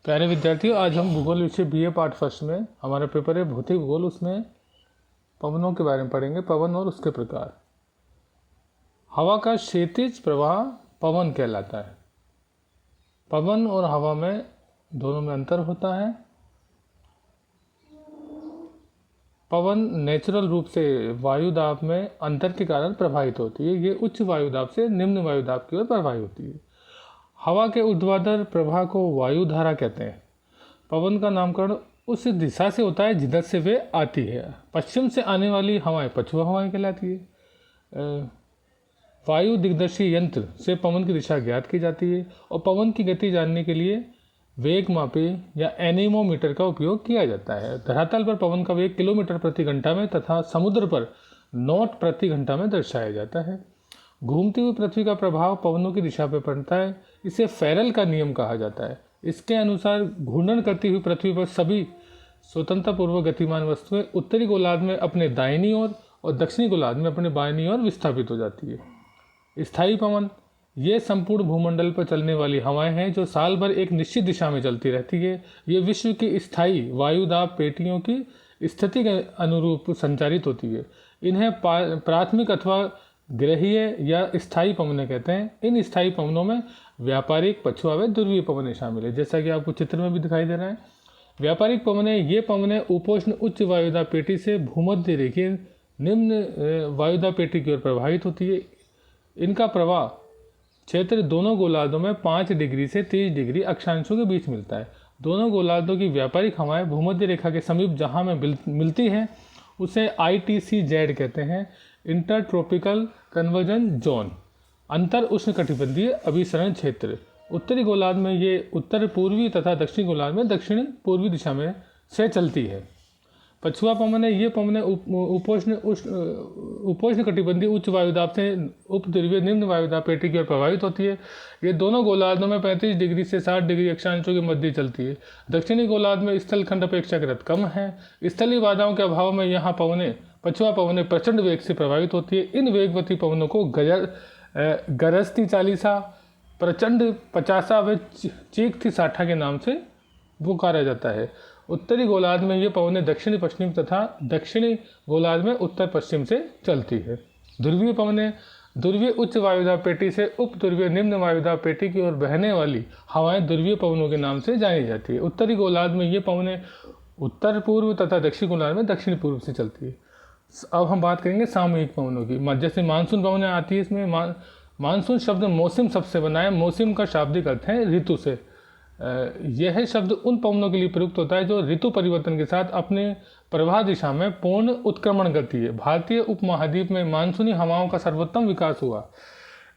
प्यारे विद्यार्थियों, आज हम भूगोल विषय बीए पार्ट फर्स्ट में हमारा पेपर है भौतिक भूगोल। उसमें पवनों के बारे में पढ़ेंगे, पवन और उसके प्रकार। हवा का क्षैतिज प्रवाह पवन कहलाता है। पवन और हवा में दोनों में अंतर होता है। पवन नेचुरल रूप से वायुदाब में अंतर के कारण प्रभावित होती है। ये उच्च वायुदाब से निम्न वायुदाब की ओर प्रभावित होती है। हवा के ऊर्ध्वाधर प्रवाह को वायुधारा कहते हैं। पवन का नामकरण उस दिशा से होता है जिधर से वे आती है। पश्चिम से आने वाली हवाएं पछुआ हवाएं कहलाती है। वायु दिग्दर्शी यंत्र से पवन की दिशा ज्ञात की जाती है और पवन की गति जानने के लिए वेग मापी या एनीमोमीटर का उपयोग किया जाता है। धरातल पर पवन का वेग किलोमीटर प्रति घंटा में तथा समुद्र पर नॉट प्रति घंटा में दर्शाया जाता है। घूमती हुई पृथ्वी का प्रभाव पवनों की दिशा पर पड़ता है। इसे फेरल का नियम कहा जाता है। इसके अनुसार घूर्णन करती हुई पृथ्वी पर सभी स्वतंत्रपूर्वक गतिमान वस्तुएं उत्तरी गोलार्ध में अपने दाहिनी ओर और दक्षिणी गोलार्ध में अपने बाईं ओर विस्थापित हो जाती है। स्थायी पवन ये संपूर्ण भूमंडल पर चलने वाली हवाएं हैं जो साल भर एक निश्चित दिशा में चलती रहती है। ये विश्व की स्थायी वायुदाब पेटियों की स्थिति के अनुरूप संचारित होती है। इन्हें प्राथमिक अथवा ग्रहीय या स्थायी पवनें कहते हैं। इन स्थायी पवनों में व्यापारिक, पछुआ व ध्रुवीय पवनें शामिल है, जैसा कि आपको चित्र में भी दिखाई दे रहा है। व्यापारिक पवनें ये पवनें उपोष्ण उच्च वायुदाब पेटी से भूमध्य रेखीय निम्न वायुदाब पेटी की ओर प्रभावित होती है। इनका प्रवाह क्षेत्र दोनों गोलार्धों में 5 डिग्री से 30 डिग्री अक्षांशों के बीच मिलता है। दोनों गोलार्धों की व्यापारिक हवाएं भूमध्य रेखा के समीप जहां में मिलती हैं उसे ITCZ कहते हैं, इंटर ट्रॉपिकल कन्वर्जन जोन, अंतर उष्णकटिबंधीय अभिसरण क्षेत्र। उत्तरी गोलार्ध में ये उत्तर पूर्वी तथा दक्षिणी गोलार्ध में दक्षिण पूर्वी दिशा में से चलती है। पछुआ पवनें ये पवनें उपोष्ण कटिबंधीय उच्च वायुदाब से उपध्रुवीय निम्न वायुदाब पेटी की ओर प्रभावित होती है। ये दोनों गोलार्धों में 35 डिग्री से 60 डिग्री अक्षांशों के मध्य चलती है। दक्षिणी गोलार्ध में स्थल खंड अपेक्षाकृत कम है। स्थलीय बाधाओं के अभाव में यहाँ पछुआ पवनें प्रचंड वेग से प्रभावित होती है। इन वेगवती पवनों को गरजती 40, प्रचंड 50 व चीखती 60 के नाम से पुकारा जाता है। उत्तरी गोलार्ध में ये पवनें दक्षिणी पश्चिम तथा दक्षिणी गोलार्ध में उत्तर पश्चिम से चलती है। ध्रुवीय पवनें ध्रुवीय उच्च वायुदाब पेटी से उप ध्रुवीय निम्न वायुदाब पेटी की ओर बहने वाली हवाएं ध्रुवीय पवनों के नाम से जानी जाती है। उत्तरी गोलार्ध में ये पवनें उत्तर पूर्व तथा दक्षिण गोलार्ध में दक्षिण पूर्व से चलती है। अब हम बात करेंगे सामूहिक पवनों की। जैसे मानसून पवनें आती है, इसमें मानसून शब्द मौसम सबसे बना है। मौसम का शाब्दिक अर्थ है ऋतु से। यह शब्द उन पवनों के लिए प्रयुक्त होता है जो ऋतु परिवर्तन के साथ अपने प्रवाह दिशा में पूर्ण उत्क्रमण करती है। भारतीय उपमहाद्वीप में मानसूनी हवाओं का सर्वोत्तम विकास हुआ।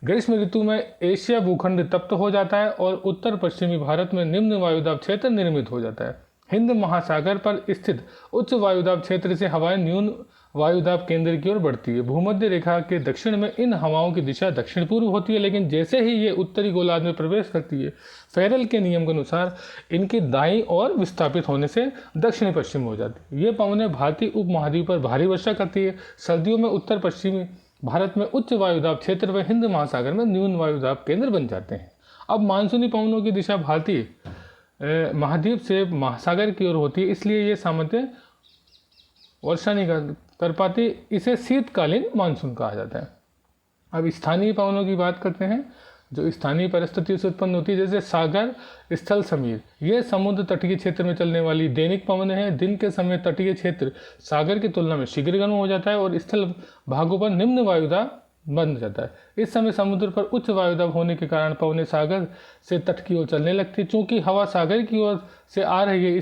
ग्रीष्म ऋतु में एशिया भूखंड तप्त हो जाता है और उत्तर पश्चिमी भारत में निम्न वायुदाब क्षेत्र निर्मित हो जाता है। हिंद महासागर पर स्थित उच्च वायुदाब क्षेत्र से हवाएं न्यून वायुदाब केंद्र की ओर बढ़ती है। भूमध्य रेखा के दक्षिण में इन हवाओं की दिशा दक्षिण पूर्व होती है, लेकिन जैसे ही ये उत्तरी गोलार्ध में प्रवेश करती है, फेरल के नियम के अनुसार इनकी दाईं ओर विस्थापित होने से दक्षिणी पश्चिम हो जाती है। ये पवनें भारतीय उपमहाद्वीप पर भारी वर्षा करती है। सर्दियों में उत्तर पश्चिमी भारत में उच्च वायुदाब क्षेत्र व हिंद महासागर में न्यून वायुदाब केंद्र बन जाते हैं। अब मानसूनी पवनों की दिशा भारतीय महाद्वीप से महासागर की ओर होती है, इसलिए ये सामान्यतः वर्षा नहीं कर पाती। इसे शीतकालीन मानसून कहा जाता है। अब स्थानीय पवनों की बात करते हैं जो स्थानीय परिस्थितियों से उत्पन्न होती है, जैसे सागर स्थल समीर। ये समुद्र तटीय क्षेत्र में चलने वाली दैनिक पवनें हैं। दिन के समय तटीय क्षेत्र सागर की तुलना में शीघ्र गर्म हो जाता है और स्थल भागों पर निम्न वायुदाब बन जाता है। इस समय समुद्र पर उच्च वायुदाब होने के कारण पवनें सागर से तट की ओर चलने लगती है। चूँकि हवा सागर की ओर से आ रही है,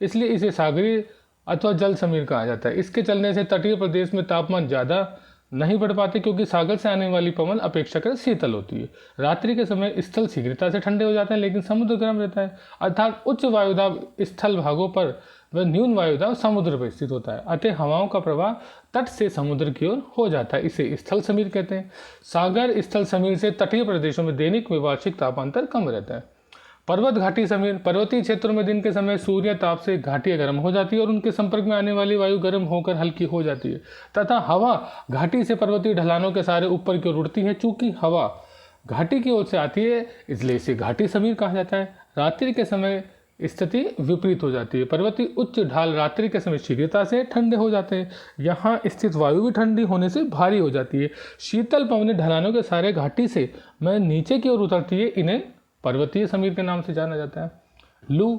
इसलिए इसे सागरीय अथवा जल समीर कहा जाता है। इसके चलने से तटीय प्रदेश में तापमान ज़्यादा नहीं बढ़ पाते, क्योंकि सागर से आने वाली पवन अपेक्षाकृत शीतल होती है। रात्रि के समय स्थल शीघ्रता से ठंडे हो जाते हैं, लेकिन समुद्र गर्म रहता है। अर्थात उच्च वायुदाब स्थल भागों पर व न्यून वायुदाब समुद्र पर स्थित होता है। अतः हवाओं का प्रवाह तट से समुद्र की ओर हो जाता है। इसे स्थल समीर कहते हैं। सागर स्थल समीर से तटीय प्रदेशों में दैनिक व वार्षिक तापांतर कम रहता है। पर्वत घाटी समीर पर्वतीय क्षेत्रों में दिन के समय सूर्य ताप से घाटियां गर्म हो जाती है और उनके संपर्क में आने वाली वायु गर्म होकर हल्की हो जाती है तथा हवा घाटी से पर्वतीय ढलानों के सहारे ऊपर की ओर उड़ती है। चूंकि हवा घाटी की ओर से आती है, इसलिए इसे घाटी समीर कहा जाता है। रात्रि के समय स्थिति विपरीत हो जाती है। पर्वतीय उच्च ढाल रात्रि के समय शीघ्रता से ठंडे हो जाते हैं। यहाँ स्थित वायु भी ठंडी होने से भारी हो जाती है। शीतल पवनें ढलानों के सारे घाटी से में नीचे की ओर उतरती है। इन्हें पर्वतीय समीर के नाम से जाना जाता है। लू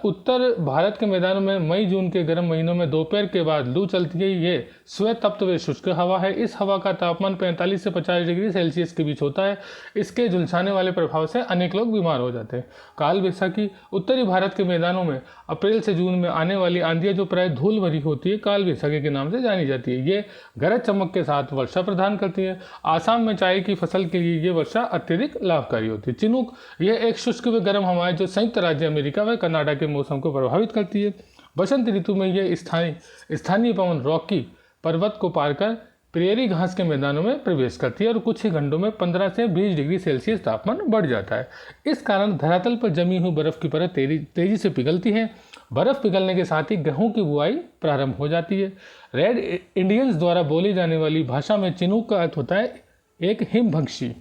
उत्तर भारत के मैदानों में मई जून के गर्म महीनों में दोपहर के बाद लू चलती है। ये स्वतप्त व शुष्क हवा है। इस हवा का तापमान 45 से 50 डिग्री सेल्सियस के बीच होता है। इसके झुलसाने वाले प्रभाव से अनेक लोग बीमार हो जाते हैं। काल वैसाखी उत्तरी भारत के मैदानों में अप्रैल से जून में आने वाली आंधियाँ जो प्राय धूल भरी होती है, काल वैसाखी के नाम से जानी जाती है। ये गरज चमक के साथ वर्षा प्रदान करती है। आसाम में चाय की फसल के लिए ये वर्षा अत्यधिक लाभकारी होती है। चिनूक यह एक शुष्क व गर्म हवा है जो संयुक्त राज्य अमेरिका व कनाडा के मौसम को प्रभावित करती है। बसंत ऋतु में यह स्थानीय पवन रॉकी पर्वत को पार कर प्रेरी घास के मैदानों में प्रवेश करती है और कुछ ही घंटों में 15 से 20 डिग्री सेल्सियस तापमान बढ़ जाता है। इस कारण धरातल पर जमी हुई बर्फ की परत तेजी से पिघलती है। बर्फ पिघलने के साथ ही गेहूं की बुआई प्रारंभ हो जाती है। रेड इंडियंस द्वारा बोली जाने वाली भाषा में चिनूक का अर्थ होता है एक हिमभक्षी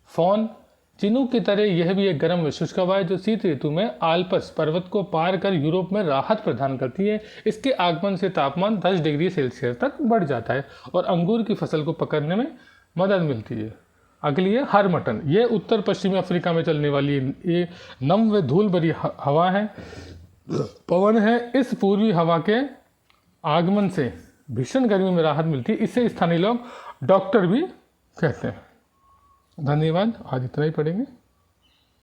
फौन। चिनूक की तरह यह भी एक गर्म व शुष्क हवा है जो शीत ऋतु में आल्प्स पर्वत को पार कर यूरोप में राहत प्रदान करती है। इसके आगमन से तापमान 10 डिग्री सेल्सियस तक बढ़ जाता है और अंगूर की फसल को पकड़ने में मदद मिलती है। अगली है हरमटन। ये उत्तर पश्चिमी अफ्रीका में चलने वाली ये नम व धूल भरी हवा है, पवन है। इस पूर्वी हवा के आगमन से भीषण गर्मी में राहत मिलती है। इसे स्थानीय लोग डॉक्टर भी कहते हैं। धन्यवाद। आज इतना ही पढ़ेंगे।